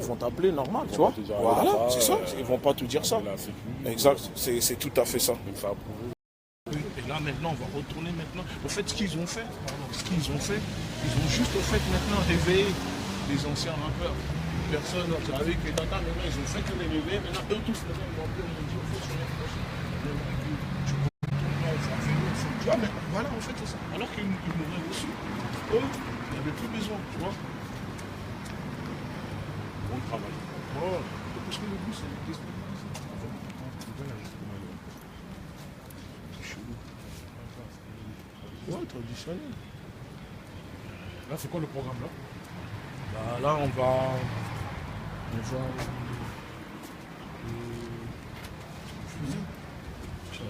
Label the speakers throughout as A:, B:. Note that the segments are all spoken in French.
A: Ils vont t'appeler normal, tu vois. Voilà, c'est ça. Ils vont pas te dire ça. Exact, c'est tout à fait ça. Et là maintenant, on va retourner maintenant. Au fait, ce qu'ils ont fait, ils ont juste au fait maintenant réveillé les anciens rappeurs. Personne, tu as vu que Tata, maintenant, ils ont fait que les réveiller. Maintenant, eux tous, maintenant, ils m'ont dit, au fait, sur les prochains. Tu vois, mais voilà, en fait, c'est ça. Alors qu'ils m'auraient reçu, eux, ils n'avaient plus besoin, tu vois. Bon travail. Oh, parce que le but, c'est de déstabiliser. C'est chelou. Ouais, traditionnel.
B: Là, c'est quoi le programme là?
A: Bah, là, on va.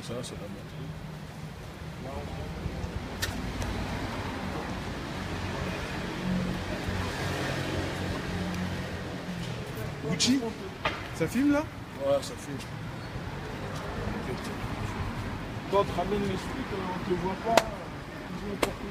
A: Ça, c'est la montée.
B: Gucci? Ça filme là?
A: Ouais, ça filme. Toi, tu ramènes les flics, on te voit pas. Ils ont porté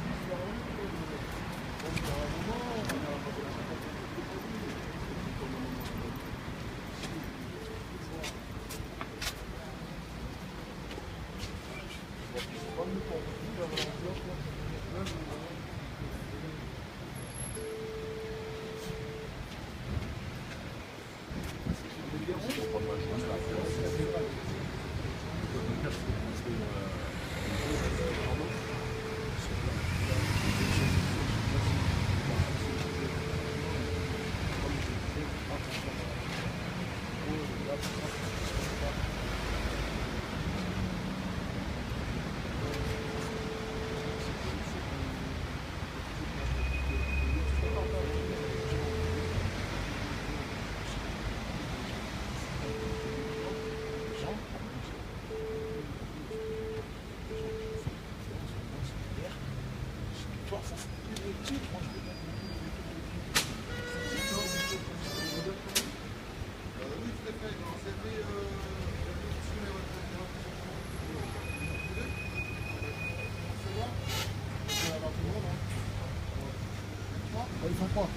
B: Ils font quoi?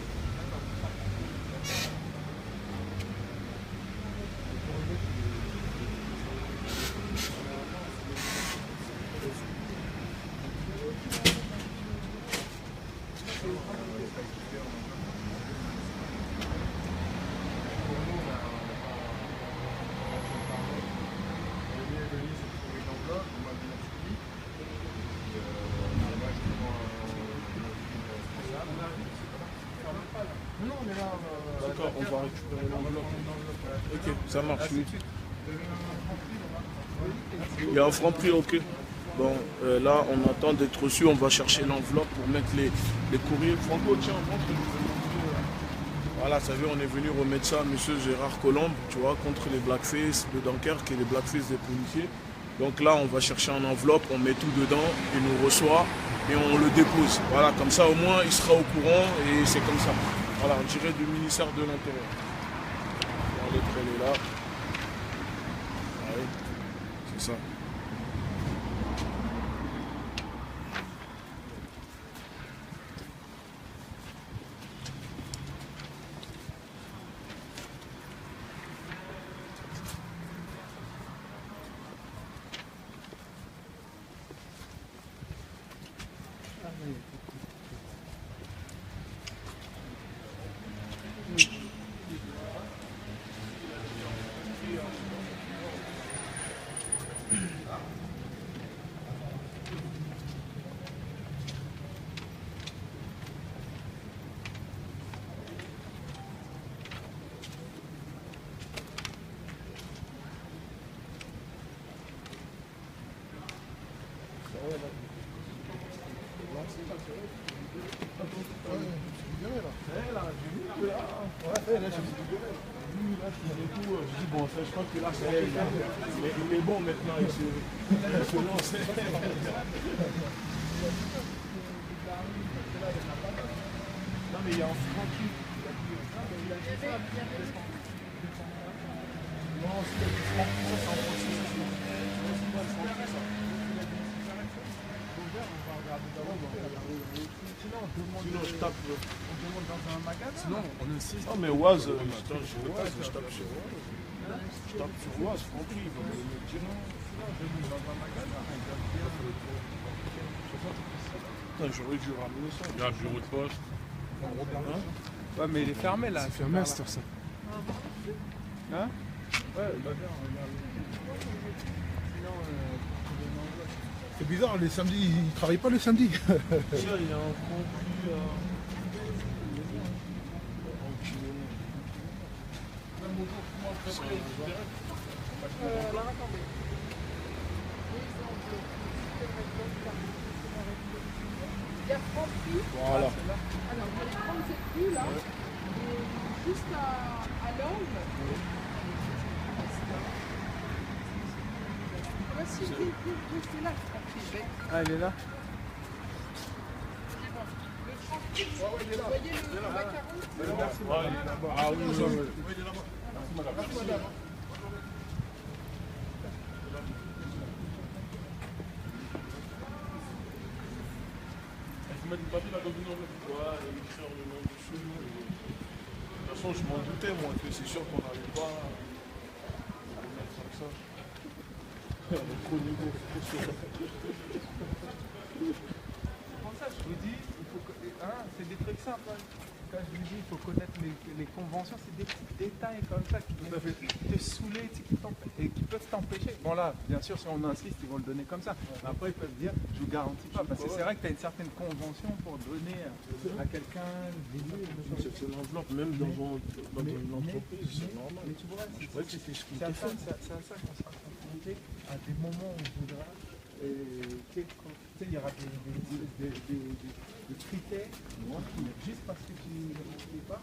A: D'accord, on va récupérer l'enveloppe. Ok, ça marche, oui. Il y a un franc prix, ok. Bon, là, on attend d'être reçu. On va chercher l'enveloppe pour mettre les courriers. Franco, tiens, montre. Voilà, ça veut, on est venu remettre ça à M. Gérard Colombe, tu vois, contre les blackface de Dunkerque et les blackface des policiers. Donc là, on va chercher une enveloppe, on met tout dedans, il nous reçoit et on le dépose. Voilà, comme ça, au moins, il sera au courant et c'est comme ça. Voilà, on dirait du ministère de l'Intérieur. La lettre, elle est là. Ouais, c'est ça. Je dis bon, je crois que là c'est elle. Il est bon maintenant, il se lance. Non mais il y a un franchi. Non, c'est ça, c'est en processus. Sinon, je tape.
C: On demande dans un magasin.
B: Sinon, on insiste.
A: Ah, mais Oise, putain, je peux pas, je tape sur Oise. Je tape sur Oise, tranquille. Il va me dire non. Putain, j'aurais dû ramener ça.
D: Il y a un bureau de poste.
C: Ouais, mais il est fermé là.
B: C'est fermé à cette heure, ça.
C: Hein?
B: Ouais, c'est bizarre, les samedis, ils travaillent pas le samedi.
A: Tiens, il y a un compris à.
E: Il y a Franprix.
A: Voilà.
E: Alors, on va les prendre cette rue là, et juste à l'angle. Voici le restez là, Franprix.
C: Ah, il est là?
E: Le Franprix, vous voyez le macaron?
A: Ah oui, oui. Vous mettez le papier là dans une enveloppe. Ouais, et écrire le nom dessus. De toute façon, je m'en doutais, moi, que c'est sûr qu'on n'allait pas mettre comme ça. Trop niveau.
C: Pour ça, je vous dis, il faut c'est des trucs simples. Hein. Quand je vous dis, il faut connaître les conventions, c'est des petits détails comme ça qui peuvent te saouler et qui peuvent t'empêcher. Bon là, bien sûr, si on insiste, ils vont le donner comme ça. Après, ils peuvent dire, je vous garantis pas, parce que c'est vrai que tu as une certaine convention pour donner à quelqu'un des lieux.
A: C'est l'enveloppe, même dans une entreprise, c'est normal.
C: Mais tu vois, c'est à ça qu'on sera confronté à des moments où on voudra. Il y aura des critères juste parce que tu ne sais pas,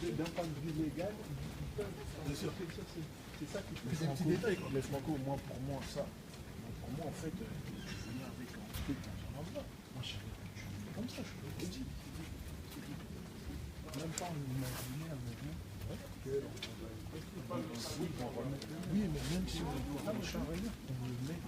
C: d'un point de vue légal, ils peuvent. C'est ça qui fait
A: des petits détails. Mais Franco, pour moi, en fait, je venais avec un truc dans un enveloppe. Moi, je savais que tu venais comme ça, je te l'ai dit.
C: Même pas en imaginer un moment que
A: oui, mais même si on doit machin, on le met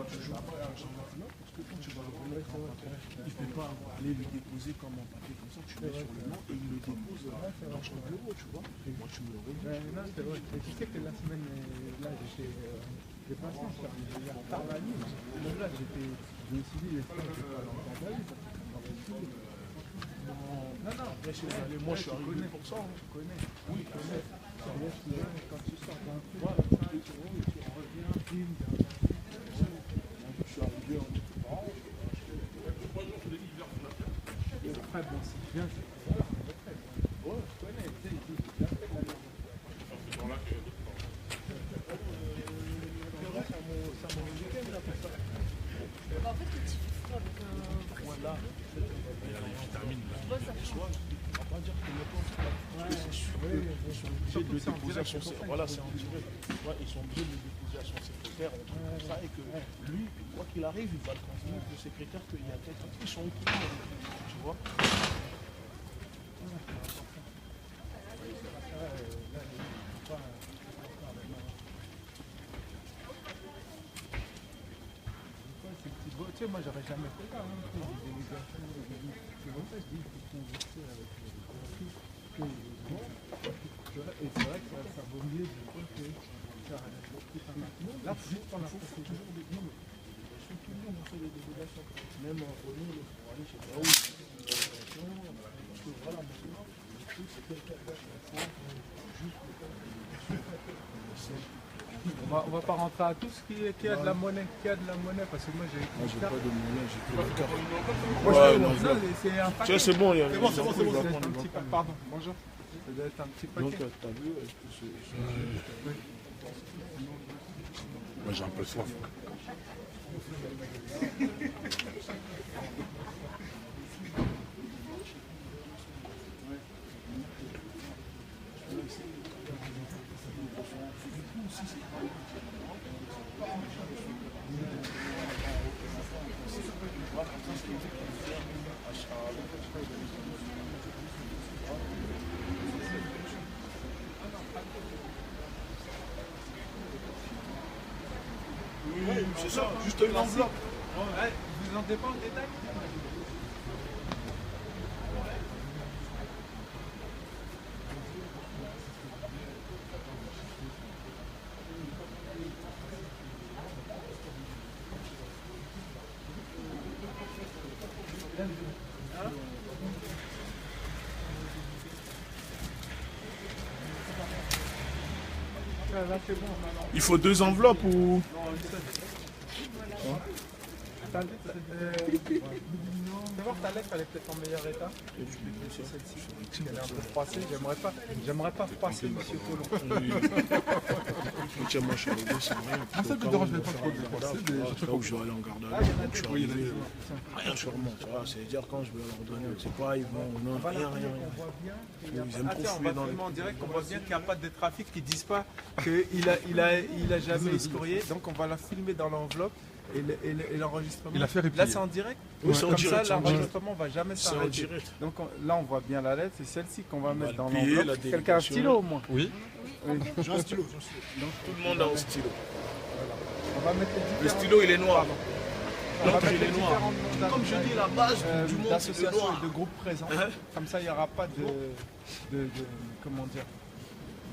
A: toujours dans un enveloppe, parce que quand tu vas le remettre en patron, il ne peut pas aller le déposer comme un papier comme ça, tu mets sur le nom et il le dépose dans son bureau, tu vois. Et moi, tu me le redis.
C: non, c'est vrai. Et tu sais que la semaine, là, j'ai passé, je suis arrivé tard la nuit. Donc là, je me suis dit, j'espère que je vais pas l'entendre la nuit, parce que ça m'aurait saoulé. Non,
A: moi je suis arrivé pour ça.
C: Tu connais. Oui, tu connais. Quand tu sors d'un truc,
A: Voilà.
C: tu reviens, bim,
A: Je suis arrivé en
C: après, bon, si je viens, je connais, tu sais, j'ai fait la merde. Ça m'a week-end là pour ça.
E: En fait, tu fais froid avec un.
A: voilà.
E: Tu vois, ça fait chaud.
A: On va pas dire que maintenant c'est pas c'est sûr qu'ils sont obligés de le déposer à son secrétaire. Voilà, c'est en direct. Ouais, ils sont obligés de le déposer à son secrétaire, un truc comme ça, et que lui, quoi qu'il arrive, il va le transmettre au secrétaire qu'il y a quelqu'un qui sont au courant. Tu vois?
C: Tu sais, moi j'aurais jamais fait ça, hein, des délégations, c'est pour ça que je dis qu'il faut converser avec les conflits que et c'est vrai que ça vaut mieux du coup que faire là, juste pour la toujours des noms,
A: Tout le monde a fait des délégations, même au Nil, pour aller chez Raoul, parce que voilà, maintenant, le truc c'est quelqu'un
C: on va pas rentrer à tous qui a de la monnaie, parce que moi j'ai.
A: Moi j'ai pas de monnaie, j'ai que la carte.
B: Ouais,
A: non,
C: Non, c'est un paquet.
A: tiens, c'est bon, il y a
B: C'est bon, c'est bon, c'est bon.
C: Ça doit être un petit paquet. Pardon, bonjour. Ça doit être un petit
A: Donc,
C: paquet.
A: t'as vu,
B: Moi, j'ai un peu soif.
A: oui, c'est ça, juste une enveloppe.
C: Ouais, vous en dépend le détail? Là, c'est bon. Maintenant.
A: Il faut 2 enveloppes ou...
C: Fais voir ta lettre, elle est peut-être en meilleur état. Celle-ci, elle est un peu froissée. J'aimerais pas froisser Monsieur Colomb.
A: Tiens, moi je suis arrivé, c'est rien.
B: Ça me dérange pas trop de froisser,
A: C'est là où je vais aller en garde à vue. Donc je suis arrivé, rien sur moi. C'est-à-dire quand je vais leur donner, c'est pas, ils vont, non, rien. Ils aiment trop fouiller dans les...
C: On dirait qu'on voit bien qu'il n'y a pas de trafic, qu'ils disent pas qu'il a jamais escorié. Donc on va la filmer dans l'enveloppe. Et l'enregistrement.
B: Il a fait
C: là, c'est en direct.
A: Oui, c'est en
C: comme
A: direct.
C: ça, l'enregistrement ne va jamais
A: C'est en
C: s'arrêter.
A: direct.
C: Donc là, on voit bien la lettre. C'est celle-ci qu'on va mettre dans
A: le payer,
C: l'enveloppe.
A: la
C: Quelqu'un a un stylo au moins.
B: Oui.
A: J'ai un stylo. Donc tout le monde a un stylo.
C: On va mettre
A: Le stylo, il est noir.
C: On va
A: L'autre,
C: mettre
A: il est
C: les
A: noir.
C: différents
A: Comme je dis, la base du monde, c'est le
C: d'associations
A: noir.
C: et de groupes présents. Comme ça, il n'y aura pas de comment dire,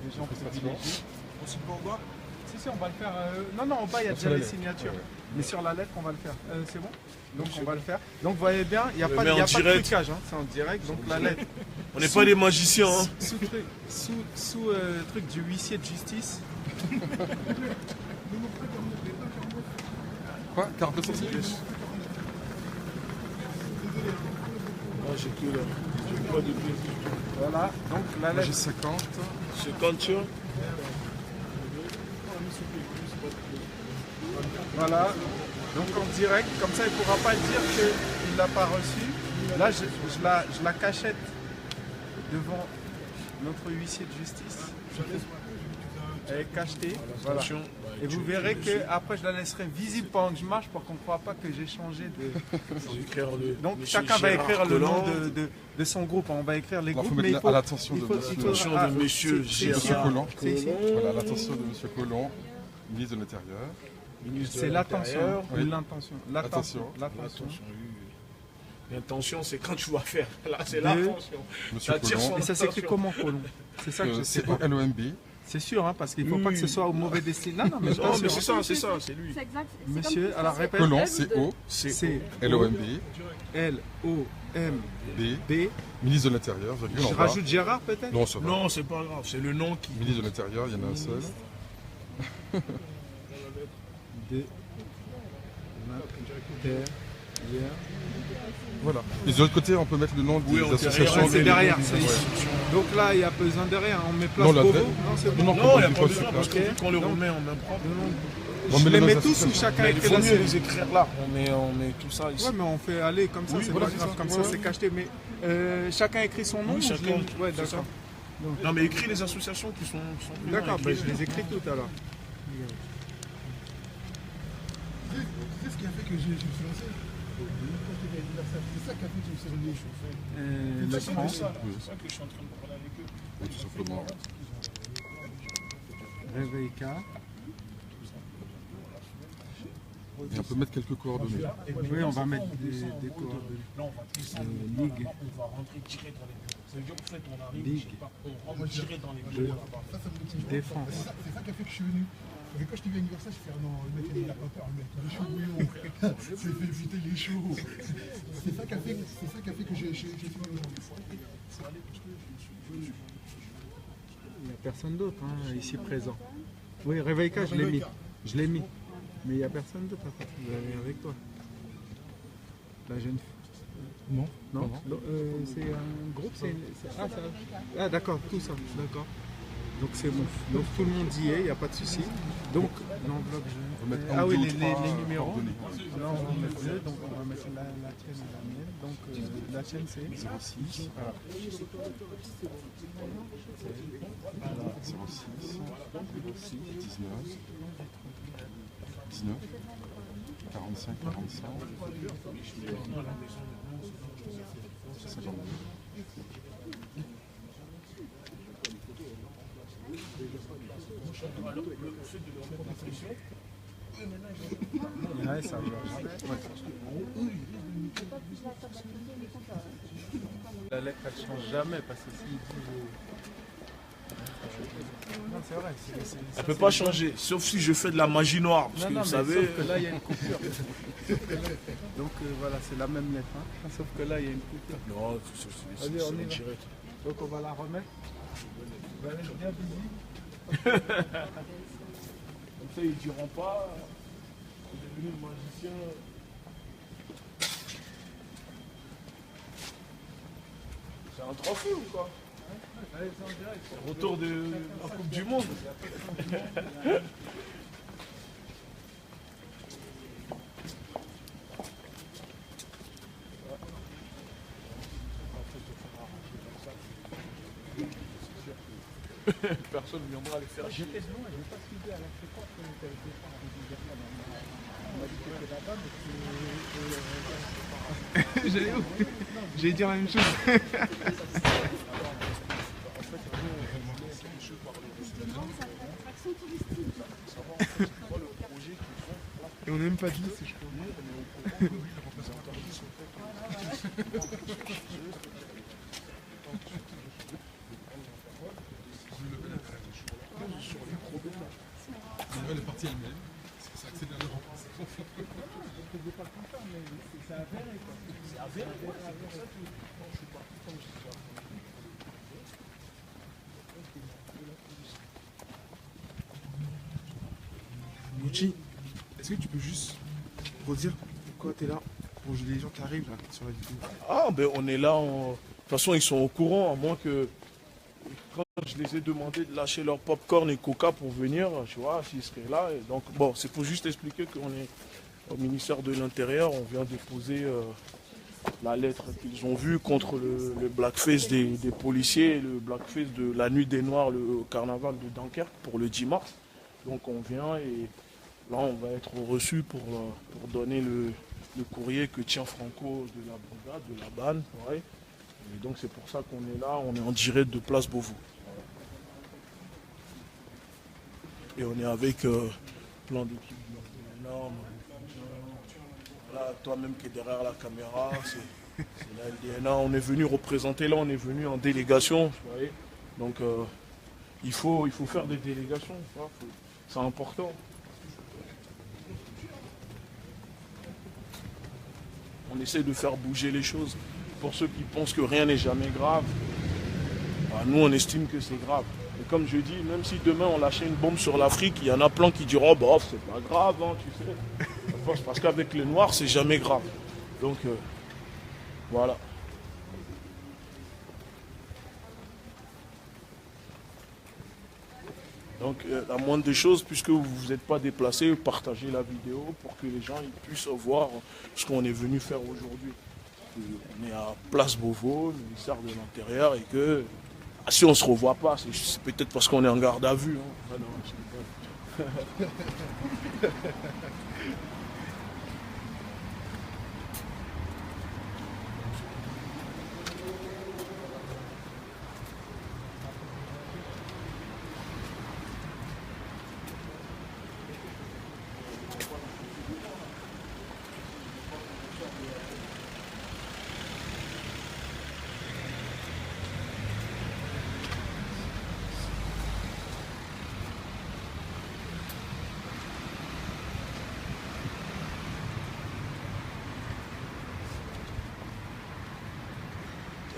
C: des gens privilégiés.
A: On peut en voir?
C: Si, on va le faire. Non, en bas, il y a déjà les signatures. Mais sur la lettre, on va le faire. C'est bon? Donc, on va le faire. Donc, vous voyez bien, il n'y a pas de trucage. C'est en direct. Donc, la lettre.
A: On n'est pas des magiciens. Hein.
C: Sous truc du huissier de justice.
B: Quoi? Carte de sortie?
A: Moi, j'ai que là. J'ai pas de pièces.
C: Voilà. Donc, la
B: Moi j'ai
C: lettre.
B: 50.
A: 50 sur.
C: Voilà. Donc en direct, comme ça il ne pourra pas dire qu'il ne l'a pas reçu. Là, je la cachette devant notre huissier de justice. Elle est cachetée. Voilà. Et vous verrez que après je la laisserai visible pendant que je marche pour qu'on ne croit pas que j'ai changé de. Donc chacun va écrire le nom de son groupe. On va écrire les
B: Alors,
C: groupes.
B: faut mettre à l'attention de
A: monsieur Gérard
B: Collomb.
C: C'est ici.
B: Voilà, l'attention de Monsieur Collomb, ministre de l'Intérieur.
C: C'est l'attention ou
B: Oui.
C: l'intention.
B: L'attention.
A: L'intention, c'est quand tu vas faire. Là, c'est l'attention.
B: Monsieur
A: Ça tire
B: Collomb.
A: son
C: Et ça s'écrit
A: attention.
C: comment, Colomb? C'est ça que je sais pas.
B: C-O-L-O-M-B.
C: C'est sûr, hein, parce qu'il ne faut pas que ce soit au mauvais destin. Non, mais,
A: Non, mais
C: sûr,
A: c'est
C: hein.
A: ça, c'est lui.
E: C'est exact. c'est
C: Monsieur,
E: comme-
C: alors
E: c'est-
C: répète.
B: Collomb,
E: C'est
B: C-O-L-O-M-B.
C: L-O-M-B.
B: B. Ministre de l'Intérieur, virgule en
C: Je
B: bas.
C: rajoute Gérard peut-être?
B: Non, ça va.
A: Non, c'est pas grave, c'est le nom qui.
B: Ministre de l'Intérieur, il y en a un seul.
C: De l'Intérieur.
B: Voilà. Et de l'autre côté, on peut mettre le nom
A: Oui,
B: des
A: on
B: associations.
C: Ouais, c'est derrière, c'est
B: Ouais.
C: ici. Donc là, il n'y a besoin de rien. On met place
B: Non,
C: Bobo.
B: l'adresse-
C: Non, c'est bon.
B: Non,
A: Non, il n'y a
B: on
A: pas
B: dit
A: besoin
B: pas,
A: parce
C: ok.
A: que qu'on le remet en même temps.
B: On
C: Je
B: met
C: les
B: les
C: mets
B: noms
C: tous ou
B: d'associations.
C: chacun
A: Mais il
C: écrit
A: faut
C: la
A: mieux
C: sienne?
A: les écrire là. On met tout ça ici.
C: Ouais, mais on fait aller comme ça,
B: Oui,
C: c'est
B: voilà,
C: pas
B: c'est
C: grave.
B: ça.
C: Comme ça,
B: Ouais.
C: c'est cacheté. Mais chacun écrit son nom.
A: Oui,
C: ou je
A: chacun.
C: les- Ouais,
A: C'est ça.
C: d'accord.
A: Non, mais écris les associations qui sont.
C: D'accord, bah, je les écris toutes alors.
B: Tu sais ce qui a fait que je me suis lancé? C'est ça qui a fait que je me suis remis.
C: Le franc.
A: C'est ça que je suis en train de parler avec eux.
B: Oui, tout simplement.
C: Réveil K.
B: Et on peut mettre quelques coordonnées.
C: Oui, on va mettre des coordonnées.
A: Là, on va tester.
C: Ligue.
A: On va rentrer tirer dans les bureaux. Ça veut dire qu'en fait, on arrive,
C: Ligue.
A: je sais pas, on rentre tirer dans les bureaux là-bas.
C: Défense.
B: C'est ça qui a fait que je suis venu. Parce que quand je t'ai vu à l'anniversaire, je fais ah non, le mec il a pas peur, le mec il est chaud bouillon. C'est fait éviter les chauds. C'est ça qui a fait que j'ai fait le
C: Il n'y a personne d'autre hein, ici présent. Oui, Réveil K, je l'ai mis. Je l'ai mis. Mais il n'y a personne d'autre à part. Vous avez avec toi. La jeune fille.
B: Non.
C: Non, c'est un groupe, Ah d'accord, tout ça, d'accord. Donc c'est bon. Donc tout le monde y est, il n'y a pas de souci. Donc l'enveloppe
B: On va mettre
C: ah
B: un,
C: oui,
B: deux,
C: les
B: trois
C: numéros.
B: coordonnées.
C: Là on va en mettre deux, donc on va mettre la tienne et la mienne. Donc la tienne c'est
B: 06.
C: Voilà.
B: 06. 19. 45, 45. 52.
C: Ouais, ça va. La lettre elle change jamais parce que s'il dit non, c'est vrai.
A: Elle ne peut pas changer, sauf si je fais de la magie noire. Parce que vous savez.
C: Sauf que là, il y a une coupure. Donc voilà, c'est la même lettre. Hein. Sauf que là, il y a une coupure.
A: Non, c'est direct.
C: Donc on va la remettre. Vous allez bien busy.
A: Comme ça, ils ne diront pas. Il est devenu magicien. C'est un trophée ou quoi?
C: Allez, c'est en direct.
A: Retour de la Coupe du Monde. Personne ne viendra les faire.
C: J'étais loin, je n'ai pas suivi à la fréquence quand tu avais fait ça. On m'a dit que tu étais là-bas, mais j'allais dire la même chose. Et on n'a même pas dit, c'est je crois.
B: Elle est partie elle-même. Ça accélère le remplacement.
C: C'est pas comme ça, mais c'est avéré quoi. C'est avéré.
D: Mouchi, est-ce que tu peux juste redire pourquoi tu es là pour les gens qui arrivent là, sur la vidéo?
A: Ah, ben on est là. De toute façon, ils sont au courant, à moins que. Quand je les ai demandé de lâcher leur popcorn et coca pour venir, tu vois, s'ils seraient là. Et donc, bon, c'est pour juste expliquer qu'on est au ministère de l'Intérieur. On vient déposer la lettre qu'ils ont vue contre le blackface des policiers et le blackface de la Nuit des Noirs, le carnaval de Dunkerque pour le 10 mars. Donc, on vient et là, on va être reçu pour donner le courrier que tient Franco de la brigade, de la BAN. Ouais. Et donc c'est pour ça qu'on est là, on est en direct de Place Beauvau. Et on est avec plein d'équipes énormes. Là, toi-même qui es derrière la caméra, c'est la LDNA. On est venu représenter, là on est venu en délégation. Vous voyez. Donc il faut faire des délégations, c'est important. On essaie de faire bouger les choses. Pour ceux qui pensent que rien n'est jamais grave, bah, nous on estime que c'est grave. Et comme je dis, même si demain on lâchait une bombe sur l'Afrique, il y en a plein qui diront, oh, bah, c'est pas grave, hein, tu sais. Parce qu'avec les Noirs, c'est jamais grave. Donc voilà. Donc la moindre des choses, puisque vous ne vous êtes pas déplacé, partagez la vidéo pour que les gens ils puissent voir ce qu'on est venu faire aujourd'hui. On est à Place Beauvau, le ministère de l'Intérieur, et que si on ne se revoit pas, c'est peut-être parce qu'on est en garde à vue. Hein. Ah non,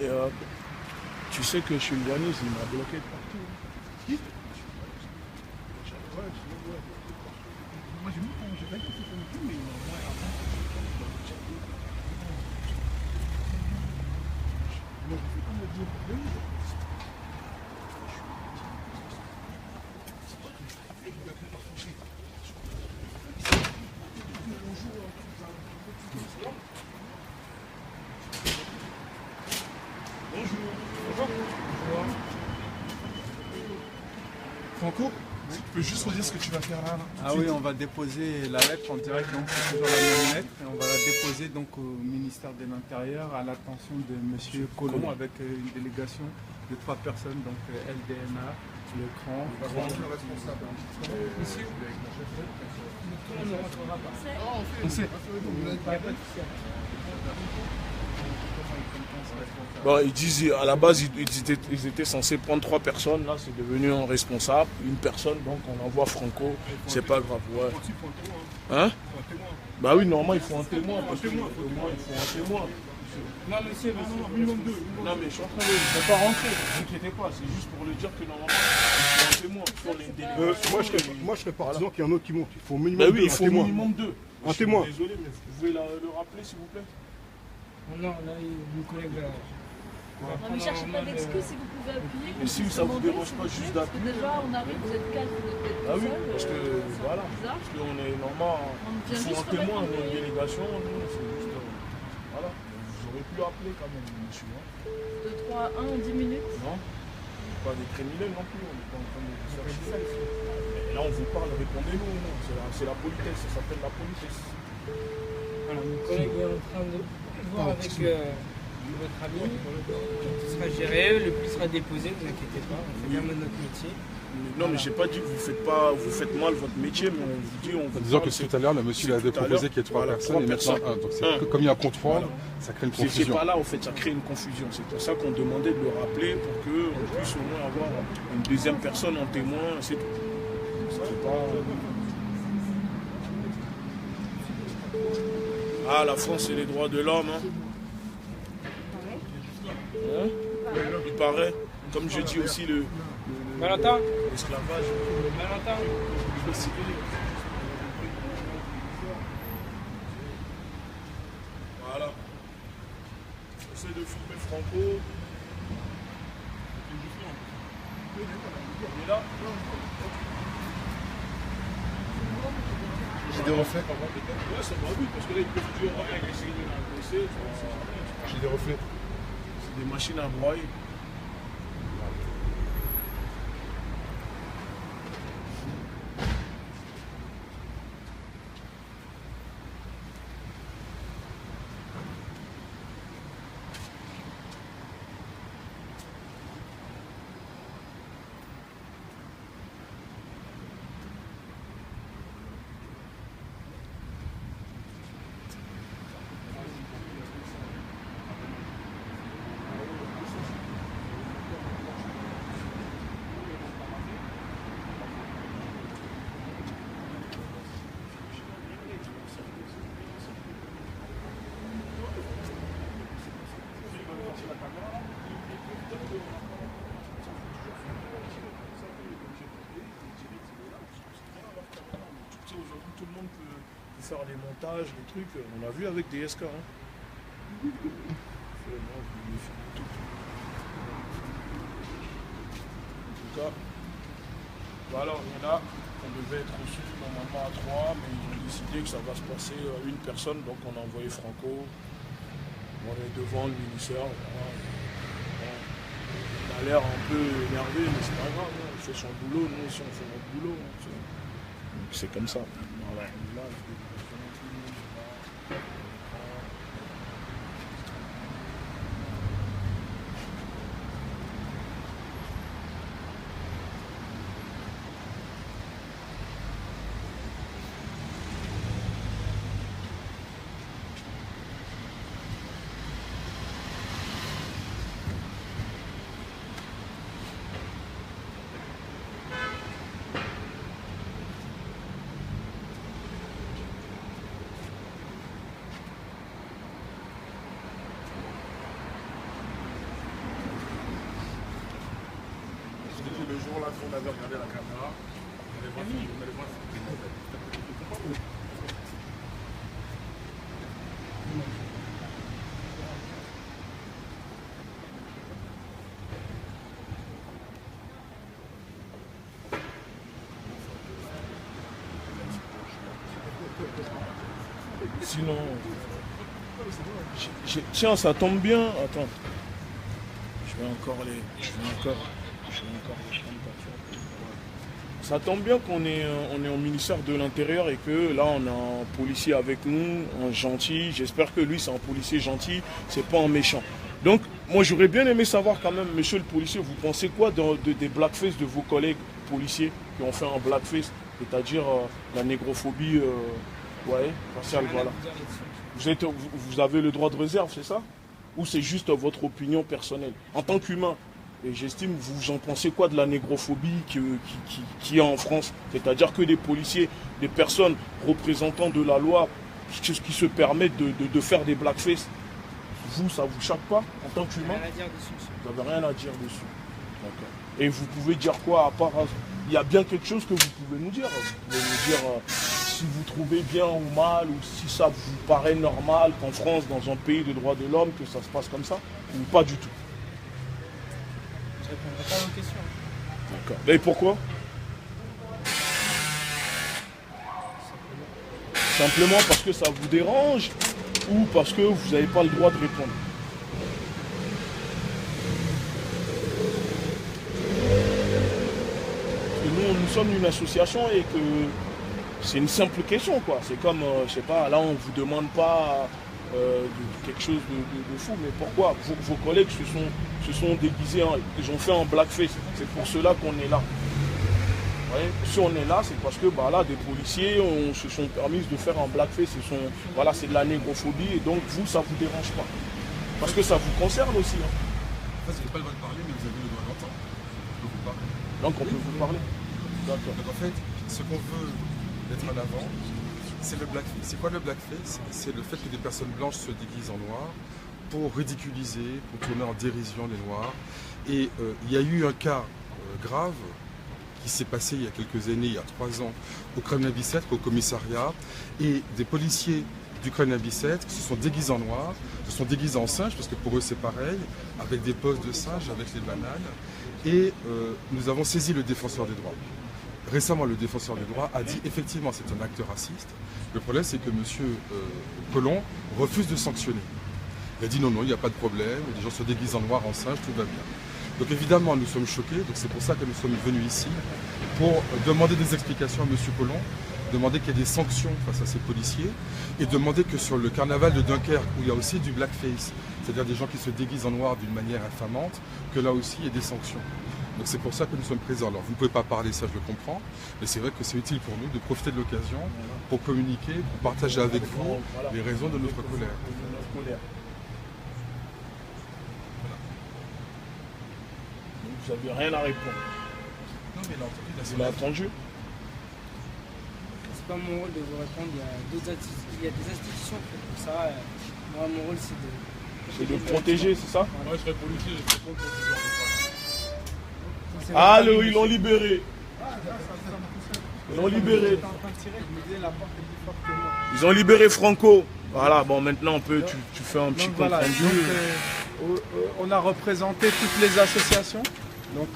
A: Et tu sais que chez Luanis, il m'a bloqué de partout.
B: Qui? Moi j'ai pas dit que c'était non plus, mais moi j'ai fait comme le dire. Franco, tu peux juste redire ce que tu vas faire là?
C: Ah oui, on va déposer la lettre en direct, donc c'est toujours la même lettre. Et on va la déposer donc au ministère de l'Intérieur à l'attention de M. Colomb avec une délégation de 3 personnes, donc LDNA, le CRAN.
B: Le responsable.
C: Monsieur,
B: On sait.
C: il n'y a pas de souci. Comment ils prennent
A: Bon, ils disent, à la base, ils étaient censés prendre 3 personnes. Là, c'est devenu un responsable, une personne. Donc, on envoie Franco. C'est pas grave. Ouais. Hein? Bah oui, normalement, il faut un témoin. Parce que, il faut un témoin.
C: Non, monsieur,
B: Non, minimum 2.
A: Non, mais je suis en train de. Je ne vais pas rentrer. Ne vous inquiétez pas. C'est juste pour le dire que normalement, il faut un témoin. On est une délégation.
B: Moi, je serais partisan qu'il y en a un autre qui monte. Il faut au minimum
A: Bah
B: 2.
A: oui, il faut minimum 2.
B: Un témoin.
A: Désolé, mais vous pouvez le rappeler, s'il vous plaît?
C: Non, là, mon collègue.
F: Non, mais cherchez pas d'excuses si vous pouvez appuyer.
A: Mais si ça vous dérange pas juste
F: Parce que
A: d'appuyer.
F: déjà, on arrive, vous êtes calme, vous êtes peut-être
A: Ah
F: tout
A: oui,
F: seul.
A: parce que voilà.
F: Bizarre.
A: Parce qu'on est normal.
F: On
A: Il
F: vient
A: faut
F: juste
A: un témoin, on
F: remettre
A: est une
F: les-
A: délégation. Nous, c'est juste. Voilà. Vous aurez pu appeler quand même, monsieur. Hein.
F: 2, 3, 1, 10 minutes.
A: Non? Pas des criminels non plus. On n'est pas en train de vous chercher. Et là, on vous parle, répondez-nous. Non. C'est la politesse. Ça s'appelle la politesse.
C: Alors, mon collègue est en train de voir avec votre ami. Tout sera géré, le plus sera déposé, ne vous inquiétez pas. On fait quand même notre métier.
A: Non, mais j'ai pas dit que vous faites mal votre métier, mais on vous dit, on vous
G: Disons
A: parle,
G: que tout à l'heure, le monsieur avait proposé qu'il y ait 3
A: Voilà,
G: personnes,
A: 3
G: et maintenant
A: personnes.
G: 1. Donc comme il y a un contrôle, ça crée une
A: C'est
G: confusion.
A: pas là, en fait, ça crée une confusion. C'est pour ça qu'on demandait de le rappeler pour qu'on puisse au moins avoir une deuxième personne en témoin, c'est tout. C'est pas... Ah, la France et les droits de l'homme, hein. Hein? Il paraît, comme je dis aussi,
C: Valentin,
A: l'esclavage.
C: Valentin.
A: Voilà. J'essaie de filmer Franco. Il est là?
B: J'ai des reflets.
A: Ouais, ça va vite parce que là, ils peuvent dire, ouais, essayer de l'agresser.
B: J'ai des reflets.
A: C'est des machines à broyer. Aujourd'hui, tout le monde peut faire les montages, les trucs. On l'a vu avec des SK. Hein. En tout cas, voilà, on est là. On devait être reçu normalement à 3, mais ils ont décidé que ça va se passer à une personne. Donc on a envoyé Franco. On est devant le ministère. Voilà. Il a l'air un peu énervé, mais c'est pas grave. Hein. Il fait son boulot, nous aussi on fait notre boulot. Hein. Donc c'est comme ça. Voilà. Là,
B: Le jour là qu'on avait regardé la caméra, on allait voir
A: sinon, tiens, ça tombe bien. Attends, je vais encore les prendre. Ça tombe bien qu'on est au ministère de l'Intérieur et que là on a un policier avec nous, un gentil. J'espère que lui c'est un policier gentil, c'est pas un méchant. Donc moi j'aurais bien aimé savoir quand même, monsieur le policier, vous pensez quoi des blackface de vos collègues policiers qui ont fait un blackface, c'est-à-dire la négrophobie raciale, voilà. Vous avez le droit de réserve, c'est ça? ou c'est juste votre opinion personnelle? En tant qu'humain, et j'estime, vous en pensez quoi de la négrophobie qui est en France? C'est-à-dire que des policiers, des personnes représentants de la loi qui se permettent de faire des blackface, vous, ça vous choque pas en tant qu'humain? Vous n'avez rien à dire dessus. Et vous pouvez dire quoi à part... Il y a bien quelque chose que vous pouvez nous dire. Vous pouvez nous dire si vous trouvez bien ou mal, ou si ça vous paraît normal qu'en France, dans un pays de droits de l'homme, que ça se passe comme ça, ou pas du tout.
C: Je répondrai pas à vos questions.
A: D'accord. Et pourquoi? Simplement parce que ça vous dérange ou parce que vous n'avez pas le droit de répondre? Nous sommes une association et que c'est une simple question, quoi. C'est comme, je sais pas, là on ne vous demande pas quelque chose de fou, mais pourquoi vos collègues se sont déguisés, ils ont fait un blackface. C'est pour cela qu'on est là. Ouais. Si on est là, c'est parce que là, des policiers se sont permis de faire un blackface. Voilà, c'est de la négrophobie et donc vous, ça ne vous dérange pas. Parce que ça vous concerne aussi. Hein.
G: Vous n'avez pas le droit de parler, mais vous avez le droit d'entendre. On peut vous parler.
A: Donc on peut vous parler. D'accord.
G: Donc en fait, ce qu'on veut mettre en avant, c'est le blackface. C'est quoi le blackface? C'est le fait que des personnes blanches se déguisent en noir pour ridiculiser, pour tourner en dérision les noirs. Et il y a eu un cas grave qui s'est passé il y a quelques années, il y a 3 ans, au Kremlin-Bicêtre, au commissariat, et des policiers du Kremlin-Bicêtre qui se sont déguisés en noir, se sont déguisés en singes, parce que pour eux c'est pareil, avec des postes de singes, avec les bananes, et nous avons saisi le défenseur des droits. Récemment, le défenseur des droits a dit effectivement c'est un acte raciste. Le problème c'est que M. Collomb refuse de sanctionner. Il a dit non, il n'y a pas de problème, les gens se déguisent en noir, en singe, tout va bien. Donc évidemment, nous sommes choqués, donc c'est pour ça que nous sommes venus ici, pour demander des explications à M. Collomb, demander qu'il y ait des sanctions face à ces policiers, et demander que sur le carnaval de Dunkerque, où il y a aussi du blackface, c'est-à-dire des gens qui se déguisent en noir d'une manière infamante, que là aussi il y ait des sanctions. Donc c'est pour ça que nous sommes présents. Alors vous ne pouvez pas parler, ça je le comprends, mais c'est vrai que c'est utile pour nous de profiter de l'occasion pour communiquer, pour partager avec vous les raisons de notre colère.
A: Vous n'avez rien à répondre.
G: Non, mais
A: vous l'avez entendu.
H: C'est pas mon rôle de vous répondre. Il y a des institutions pour ça. Moi, mon rôle, c'est de
A: protéger, c'est ça?
G: Moi, je serais policier, je serais contre ce genre de choses.
A: Ah, ils l'ont libéré. Ils l'ont libéré. Ils ont libéré Franco. Voilà, bon, maintenant tu fais un petit compte rendu.
C: On a représenté toutes les associations. Donc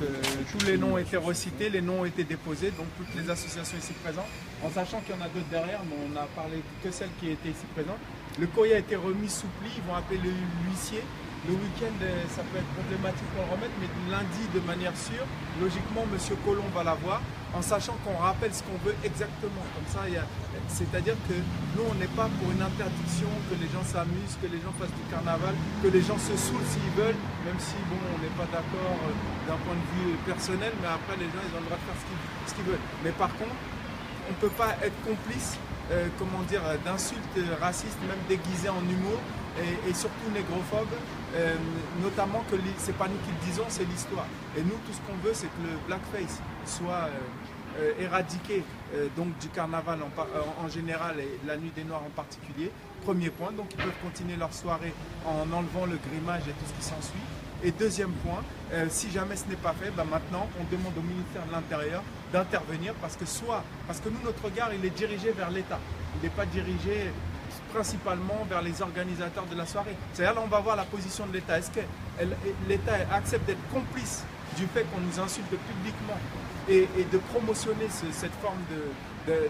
C: tous les noms ont été recités, les noms ont été déposés, donc toutes les associations ici présentes, en sachant qu'il y en a d'autres derrière, mais on n'a parlé que celles qui étaient ici présentes. Le courrier a été remis sous pli, ils vont appeler l'huissier. Le week-end, ça peut être problématique pour le remettre, mais lundi, de manière sûre, logiquement, M. Collomb va l'avoir, en sachant qu'on rappelle ce qu'on veut exactement. Comme ça, c'est-à-dire que nous, on n'est pas pour une interdiction, que les gens s'amusent, que les gens fassent du carnaval, que les gens se saoulent s'ils veulent, même si, bon, on n'est pas d'accord d'un point de vue personnel, mais après, les gens, ils ont le droit de faire ce qu'ils veulent. Mais par contre, on ne peut pas être complice d'insultes racistes, même déguisées en humour, et surtout négrophobes, notamment que c'est pas nous qui le disons, c'est l'histoire. Et nous, tout ce qu'on veut, c'est que le blackface soit éradiqué donc du carnaval en général et la nuit des Noirs en particulier. Premier point, donc ils peuvent continuer leur soirée en enlevant le grimage et tout ce qui s'ensuit. Et deuxième point, si jamais ce n'est pas fait, maintenant on demande au ministère de l'Intérieur d'intervenir parce que nous, notre regard, il est dirigé vers l'État. Il n'est pas dirigé principalement vers les organisateurs de la soirée. C'est-à-dire là, on va voir la position de l'État. Est-ce que l'État accepte d'être complice du fait qu'on nous insulte publiquement et de promotionner cette forme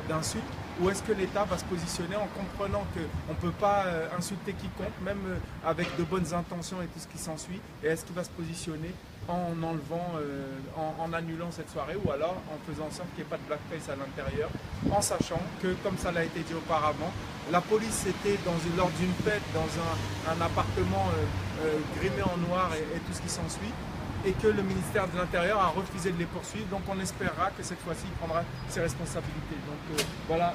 C: d'insulte, ou est-ce que l'État va se positionner en comprenant qu'on ne peut pas insulter quiconque, même avec de bonnes intentions et tout ce qui s'ensuit, et est-ce qu'il va se positionner en enlevant, en annulant cette soirée, ou alors en faisant en sorte qu'il n'y ait pas de blackface à l'intérieur, en sachant que, comme ça l'a été dit auparavant, la police était lors d'une fête dans un appartement grimé en noir et tout ce qui s'ensuit. et que le ministère de l'Intérieur a refusé de les poursuivre. Donc on espérera que cette fois-ci il prendra ses responsabilités. Donc voilà,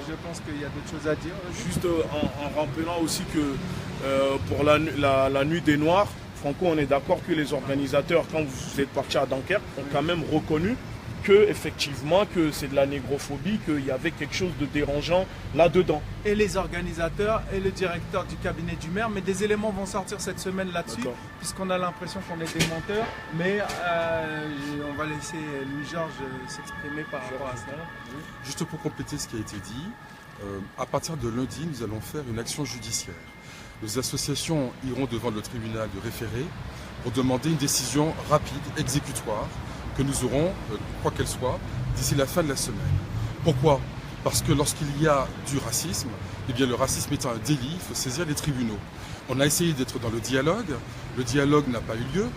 C: je pense qu'il y a d'autres choses à dire.
A: Juste en rappelant aussi que pour la nuit des Noirs, Franco, on est d'accord que les organisateurs, quand vous êtes partis à Dunkerque, ont quand même reconnu que effectivement que c'est de la négrophobie, qu'il y avait quelque chose de dérangeant là-dedans.
C: Et les organisateurs et le directeur du cabinet du maire, mais des éléments vont sortir cette semaine là-dessus, puisqu'on a l'impression qu'on est des menteurs, mais on va laisser Louis-Georges s'exprimer par rapport à ça.
G: Juste pour compléter ce qui a été dit, à partir de lundi, nous allons faire une action judiciaire. Les associations iront devant le tribunal de référé pour demander une décision rapide, exécutoire, que nous aurons, quoi qu'elle soit, d'ici la fin de la semaine. Pourquoi ? Parce que lorsqu'il y a du racisme, eh bien le racisme étant un délit, il faut saisir les tribunaux. On a essayé d'être dans le dialogue n'a pas eu lieu.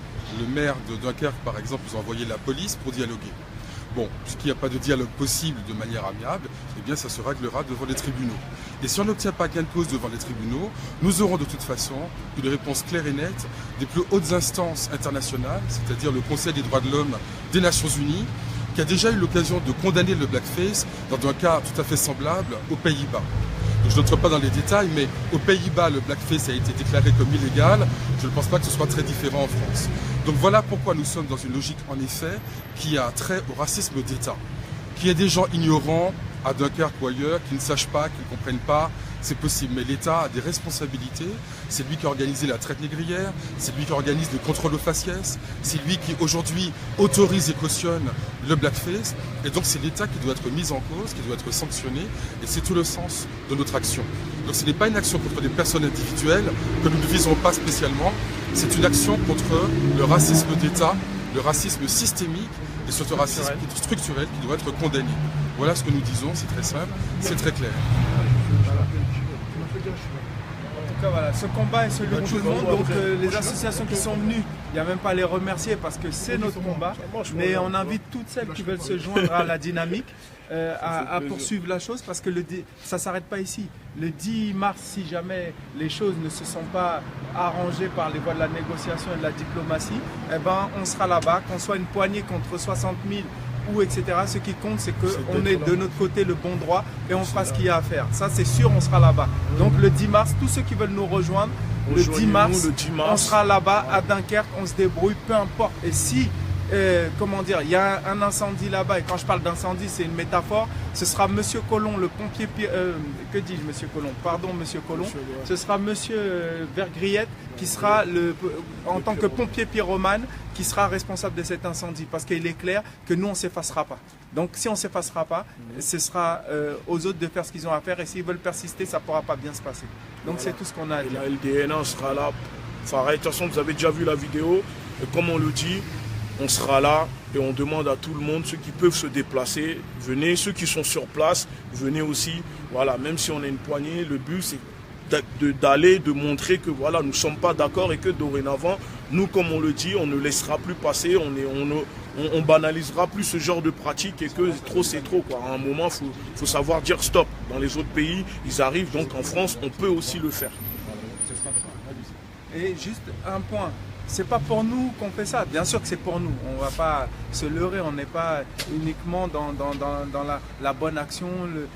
G: Le maire de Dunkerque, par exemple, nous a envoyé la police pour dialoguer. Bon, puisqu'il n'y a pas de dialogue possible de manière amiable, eh bien ça se réglera devant les tribunaux. Et si on n'obtient pas gain de cause devant les tribunaux, nous aurons de toute façon une réponse claire et nette des plus hautes instances internationales, c'est-à-dire le Conseil des droits de l'homme des Nations Unies, qui a déjà eu l'occasion de condamner le blackface dans un cas tout à fait semblable aux Pays-Bas. Donc je n'entre pas dans les détails, mais aux Pays-Bas, le blackface a été déclaré comme illégal. Je ne pense pas que ce soit très différent en France. Donc voilà pourquoi nous sommes dans une logique, en effet, qui a trait au racisme d'État. Qu'il y ait des gens ignorants à Dunkerque ou ailleurs, qui ne sachent pas, qui ne comprennent pas, c'est possible. Mais l'État a des responsabilités. C'est lui qui a organisé la traite négrière, c'est lui qui organise le contrôle au faciès, c'est lui qui aujourd'hui autorise et cautionne le blackface. Et donc c'est l'État qui doit être mis en cause, qui doit être sanctionné. Et c'est tout le sens de notre action. Donc ce n'est pas une action contre des personnes individuelles que nous ne visons pas spécialement. C'est une action contre le racisme d'État, le racisme systémique et ce racisme structurel qui doit être condamné. Voilà ce que nous disons, c'est très simple, c'est très clair.
C: En tout cas, voilà, ce combat est celui de tout le monde, donc les associations qui sont venues, il n'y a même pas à les remercier parce que c'est notre combat, mais on invite toutes celles qui veulent se joindre à la dynamique à poursuivre la chose parce que ça ne s'arrête pas ici. Le 10 mars, si jamais les choses ne se sont pas arrangées par les voies de la négociation et de la diplomatie, eh ben, on sera là-bas, qu'on soit une poignée contre 60 000 ou etc. Ce qui compte, c'est qu'on est de notre côté le bon droit et on fera ce qu'il y a à faire. Ça, c'est sûr, on sera là-bas. Donc le 10 mars, tous ceux qui veulent nous rejoindre, le 10 mars, on sera là-bas à Dunkerque, on se débrouille, peu importe. Et si, comment dire, il y a un incendie là-bas, et quand je parle d'incendie, c'est une métaphore, ce sera Monsieur Colomb, le pompier, que dis-je Monsieur Colomb, pardon Monsieur Colomb, ce sera Monsieur Vergriette qui sera, en tant que pompier pyromane, qui sera responsable de cet incendie, parce qu'il est clair que nous, on ne s'effacera pas. Donc si on ne s'effacera pas, ce sera aux autres de faire ce qu'ils ont à faire, et s'ils veulent persister, ça ne pourra pas bien se passer. Donc c'est tout ce qu'on a à dire.
A: La LDNA sera là, pareil, de toute façon, vous avez déjà vu la vidéo, et comme on le dit, on sera là et on demande à tout le monde, ceux qui peuvent se déplacer, venez, ceux qui sont sur place, venez aussi. Voilà, même si on est une poignée, le but c'est d'aller, de montrer que voilà, nous ne sommes pas d'accord et que dorénavant, nous, comme on le dit, on ne laissera plus passer, on banalisera plus ce genre de pratique et que trop c'est trop, quoi. À un moment, il faut savoir dire stop. Dans les autres pays, ils arrivent, donc en France, on peut aussi le faire.
C: Et juste un point. C'est pas pour nous qu'on fait ça, bien sûr que c'est pour nous, on va pas se leurrer, on n'est pas uniquement dans la bonne action,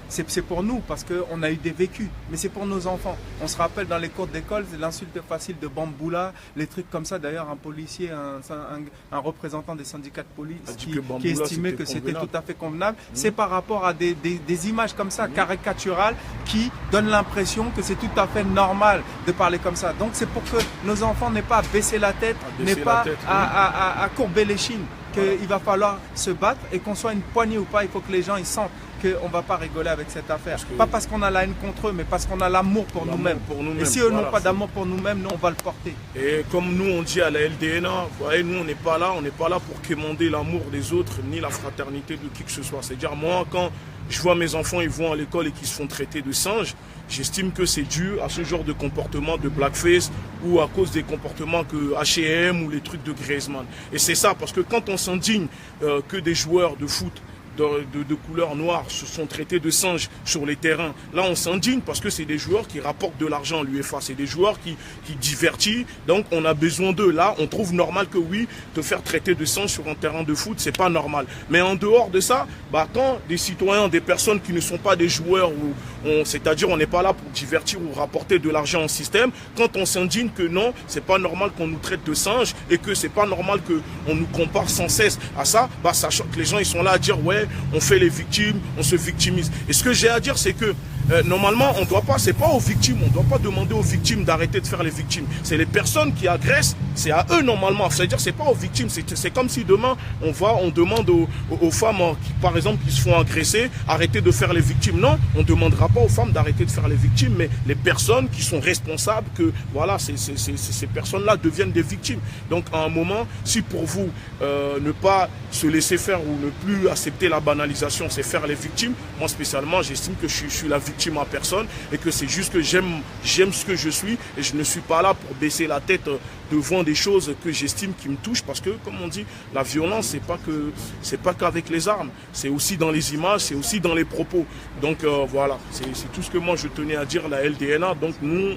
C: c'est pour nous parce qu'on a eu des vécus, mais c'est pour nos enfants. On se rappelle dans les cours d'école, c'est l'insulte facile de Bamboula, les trucs comme ça. D'ailleurs, un policier, un représentant des syndicats de police qui estimait que c'était tout à fait convenable, c'est par rapport à des images comme ça, caricaturales, qui donnent l'impression que c'est tout à fait normal de parler comme ça. Donc c'est pour que nos enfants n'aient pas à baisser la tête, n'est pas à courber les chines, qu'il va falloir se battre et qu'on soit une poignée ou pas, il faut que les gens ils sentent qu'on ne va pas rigoler avec cette affaire. Pas parce qu'on a la haine contre eux, mais parce qu'on a l'amour pour nous-mêmes. Et si eux n'ont pas d'amour pour nous-mêmes, nous on va le porter.
A: Et comme nous on dit à la LDNA, vous voyez, nous on n'est pas là pour quémander l'amour des autres, ni la fraternité de qui que ce soit. C'est-à-dire moi quand je vois mes enfants, ils vont à l'école et qu'ils se font traiter de singes, j'estime que c'est dû à ce genre de comportement de blackface ou à cause des comportements que H&M ou les trucs de Griezmann. Et c'est ça, parce que quand on s'indigne que des joueurs de foot de couleur noire se sont traités de singes sur les terrains. Là, on s'indigne parce que c'est des joueurs qui rapportent de l'argent à l'UEFA. C'est des joueurs qui divertissent. Donc, on a besoin d'eux. Là, on trouve normal que oui, te faire traiter de singe sur un terrain de foot, c'est pas normal. Mais en dehors de ça, quand des citoyens, des personnes qui ne sont pas des joueurs, c'est-à-dire on n'est pas là pour divertir ou rapporter de l'argent au système, quand on s'indigne que non, c'est pas normal qu'on nous traite de singes et que c'est pas normal qu'on nous compare sans cesse à ça, sachant que les gens ils sont là à dire ouais, on fait les victimes, on se victimise. Et ce que j'ai à dire, c'est que normalement, on doit pas, c'est pas aux victimes, on doit pas demander aux victimes d'arrêter de faire les victimes. C'est les personnes qui agressent, c'est à eux normalement. C'est-à-dire, c'est pas aux victimes, c'est comme si demain, on demande aux femmes, qui, par exemple, qui se font agresser, arrêter de faire les victimes. Non, on demandera pas aux femmes d'arrêter de faire les victimes, mais les personnes qui sont responsables, que voilà, ces personnes-là deviennent des victimes. Donc, à un moment, si pour vous, ne pas se laisser faire ou ne plus accepter la banalisation, c'est faire les victimes, moi spécialement, j'estime que je suis la victime à personne et que c'est juste que j'aime ce que je suis et je ne suis pas là pour baisser la tête devant des choses que j'estime qui me touchent, parce que comme on dit, la violence c'est pas qu'avec les armes, c'est aussi dans les images, c'est aussi dans les propos. Donc voilà, c'est tout ce que moi je tenais à dire, la LDNA. Donc nous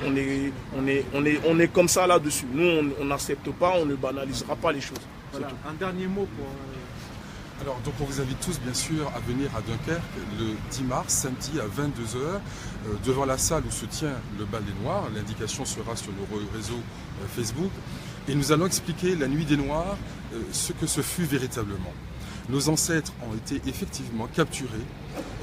A: on est comme ça là-dessus. Nous on n'accepte pas, on ne banalisera pas les choses.
C: Voilà. Un dernier mot pour
G: Alors, donc on vous invite tous, bien sûr, à venir à Dunkerque le 10 mars, samedi à 22h, devant la salle où se tient le bal des Noirs. L'indication sera sur nos réseaux Facebook. Et nous allons expliquer la nuit des Noirs, ce que ce fut véritablement. Nos ancêtres ont été effectivement capturés,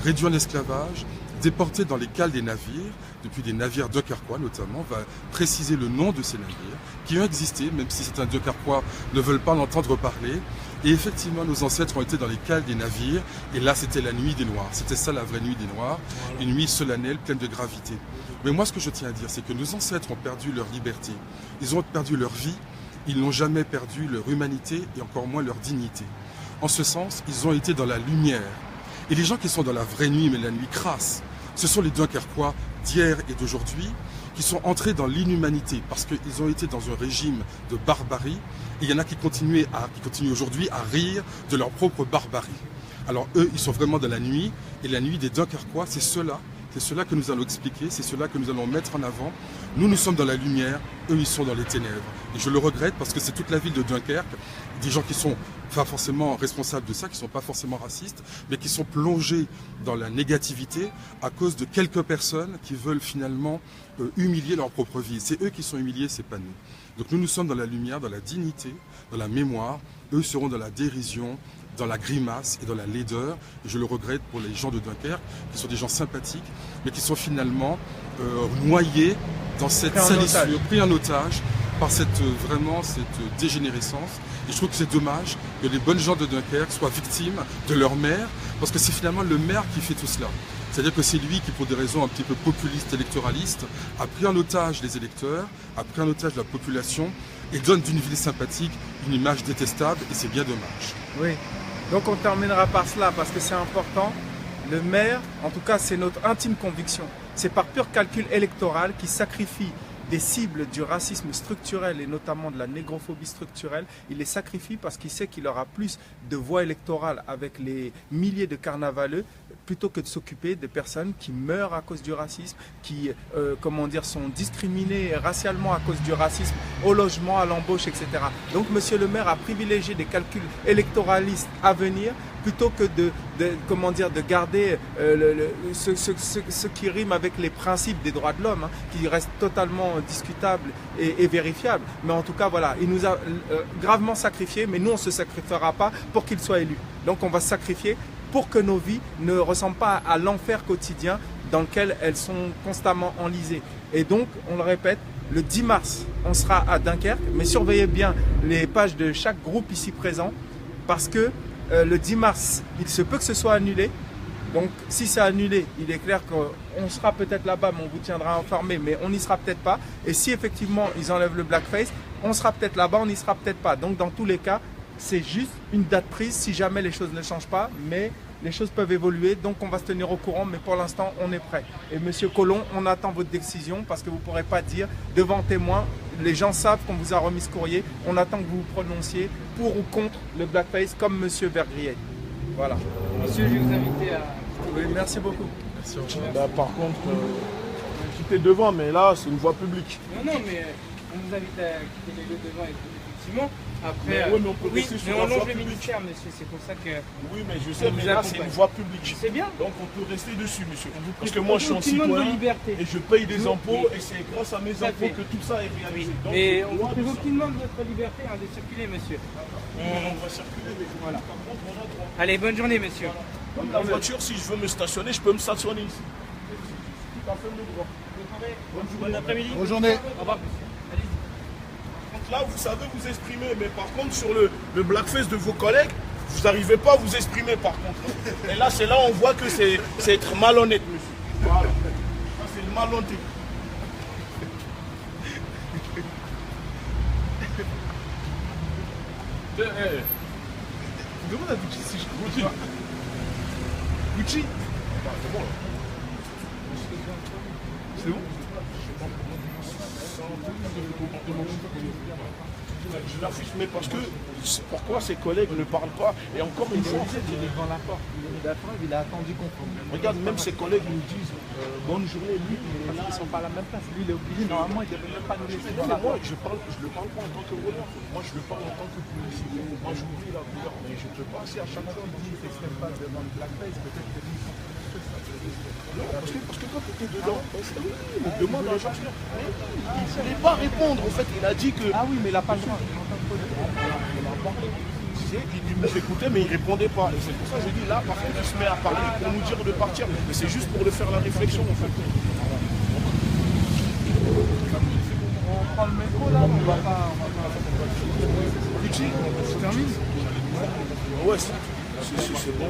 G: réduits en esclavage, déportés dans les cales des navires, depuis des navires dunkerquois notamment. On va préciser le nom de ces navires, qui ont existé, même si certains dunkerquois ne veulent pas en entendre parler. Et effectivement, nos ancêtres ont été dans les cales des navires, et là c'était la nuit des Noirs. C'était ça la vraie nuit des Noirs, une nuit solennelle, pleine de gravité. Mais moi ce que je tiens à dire, c'est que nos ancêtres ont perdu leur liberté, ils ont perdu leur vie, ils n'ont jamais perdu leur humanité et encore moins leur dignité. En ce sens, ils ont été dans la lumière. Et les gens qui sont dans la vraie nuit, mais la nuit crasse, ce sont les Dunkerquois d'hier et d'aujourd'hui qui sont entrés dans l'inhumanité parce qu'ils ont été dans un régime de barbarie. Et il y en a qui continuent aujourd'hui à rire de leur propre barbarie. Alors eux, ils sont vraiment dans la nuit. Et la nuit des Dunkerquois, c'est cela que nous allons expliquer, c'est cela que nous allons mettre en avant. Nous, nous sommes dans la lumière, eux, ils sont dans les ténèbres. Et je le regrette parce que c'est toute la ville de Dunkerque, des gens qui sont pas forcément responsables de ça, qui sont pas forcément racistes, mais qui sont plongés dans la négativité à cause de quelques personnes qui veulent finalement humilier leur propre vie. C'est eux qui sont humiliés, c'est pas nous. Donc nous sommes dans la lumière, dans la dignité, dans la mémoire. Eux seront dans la dérision, dans la grimace et dans la laideur. Et je le regrette pour les gens de Dunkerque, qui sont des gens sympathiques, mais qui sont finalement noyés dans cette salissure, pris en otage par cette dégénérescence. Et je trouve que c'est dommage que les bonnes gens de Dunkerque soient victimes de leur maire, parce que c'est finalement le maire qui fait tout cela. C'est-à-dire que c'est lui qui, pour des raisons un petit peu populistes, électoralistes, a pris en otage les électeurs, a pris en otage la population et donne d'une ville sympathique une image détestable, et c'est bien dommage.
C: Oui, donc on terminera par cela parce que c'est important. Le maire, en tout cas c'est notre intime conviction, c'est par pur calcul électoral qu'il sacrifie des cibles du racisme structurel et notamment de la négrophobie structurelle. Il les sacrifie parce qu'il sait qu'il aura plus de voix électorales avec les milliers de carnavaleux plutôt que de s'occuper des personnes qui meurent à cause du racisme, qui sont discriminées racialement à cause du racisme, au logement, à l'embauche, etc. Donc monsieur le maire a privilégié des calculs électoralistes à venir plutôt que de garder ce qui rime avec les principes des droits de l'homme, qui restent totalement discutables et vérifiables. Mais en tout cas, voilà, il nous a gravement sacrifiés, mais nous, on ne se sacrifiera pas pour qu'il soit élu. Donc on va se sacrifier pour que nos vies ne ressemblent pas à l'enfer quotidien dans lequel elles sont constamment enlisées. Et donc, on le répète, le 10 mars, on sera à Dunkerque, mais surveillez bien les pages de chaque groupe ici présent, parce que le 10 mars, il se peut que ce soit annulé. Donc, si c'est annulé, il est clair qu'on sera peut-être là-bas, mais on vous tiendra informé, mais on n'y sera peut-être pas. Et si effectivement, ils enlèvent le blackface, on sera peut-être là-bas, on n'y sera peut-être pas. Donc, dans tous les cas, c'est juste une date prise si jamais les choses ne changent pas, mais les choses peuvent évoluer, donc on va se tenir au courant, mais pour l'instant, on est prêt. Et Monsieur Collomb, on attend votre décision parce que vous ne pourrez pas dire devant témoin, les gens savent qu'on vous a remis ce courrier, on attend que vous vous prononciez pour ou contre le blackface comme Monsieur Vergriet. Voilà. Monsieur, je vais vous inviter à...
G: Oui, merci beaucoup. Merci, au revoir.
A: Là, par contre, quitter devant, mais là, c'est une voie publique.
C: Non, non, mais on vous invite à quitter les lieux devant, effectivement. Après,
A: Mais oui, mais on peut
C: oui,
A: rester sur
C: mais
A: la
C: on
A: voie
C: longe le
A: publique.
C: ministère, monsieur, c'est pour ça que...
A: Oui, mais je sais,
C: On
A: mais
C: vous
A: là, c'est
C: accompagne.
A: une voie publique.
C: C'est bien.
A: Donc, on peut rester dessus, monsieur.
C: vous
A: Parce que moi, je suis un
C: aucunement de vos
A: citoyen
C: libertés.
A: et je paye des
C: Nous,
A: impôts
C: oui.
A: et c'est grâce à mes
C: Tout à
A: impôts
C: fait.
A: que tout ça est réalisé. Donc,
C: Mais on
A: loi
C: vous
A: de
C: prive
A: ça.
C: aucunement de votre liberté de circuler, monsieur.
A: On va circuler, mais
C: Voilà.
A: par contre, on a droit.
C: Allez, bonne journée, monsieur.
A: Comme la voiture, si je veux me stationner, je peux me stationner ici. Tout à fait le droit.
C: Bon après-midi.
B: Bonne journée.
C: Au revoir, monsieur. Allez-y.
A: Donc là, vous savez vous exprimer, mais par contre, sur le blackface de vos collègues, vous n'arrivez pas à vous exprimer par contre. Et là, c'est là où on voit que c'est être malhonnête, monsieur. Voilà. Ça, c'est le malhonnêteté.
D: Demande à Gucci si je Gucci. Gucci.
A: C'est bon.
D: C'est bon?
A: Je l'affiche, mais parce que pourquoi ses collègues ne parlent pas? Et encore une fois,
C: Il est devant la porte. Il a attendu qu'on prenne.
A: regarde, même ses collègues nous disent bonne journée, lui, mais
C: Ils sont pas à la même place. Lui, il est obligé. Normalement, il ne devait même pas nous laisser dans la
A: moi,
C: porte.
A: je le parle pas en tant que voleur. Moi, je le parle en tant que policier. Moi, j'oublie la couleur, mais je ne peux pas passer à chaque fois.
C: Il ne s'exprime pas devant le blackface. Peut-être que lui,
A: Non, parce que quand tu étais dedans, il demande à un gendarme. Il ne voulait pas répondre, en fait. Il a dit que.
C: ah oui, mais il n'a pas le droit.
A: Il nous écoutait, mais il ne répondait pas. Et c'est pour ça que j'ai dit là, par contre, il se met à parler pour nous dire de partir. Mais c'est juste pour le faire la réflexion, en fait.
C: On prend le métro là, on va pas.
A: Gucci, tu termines? Ouais, c'est bon.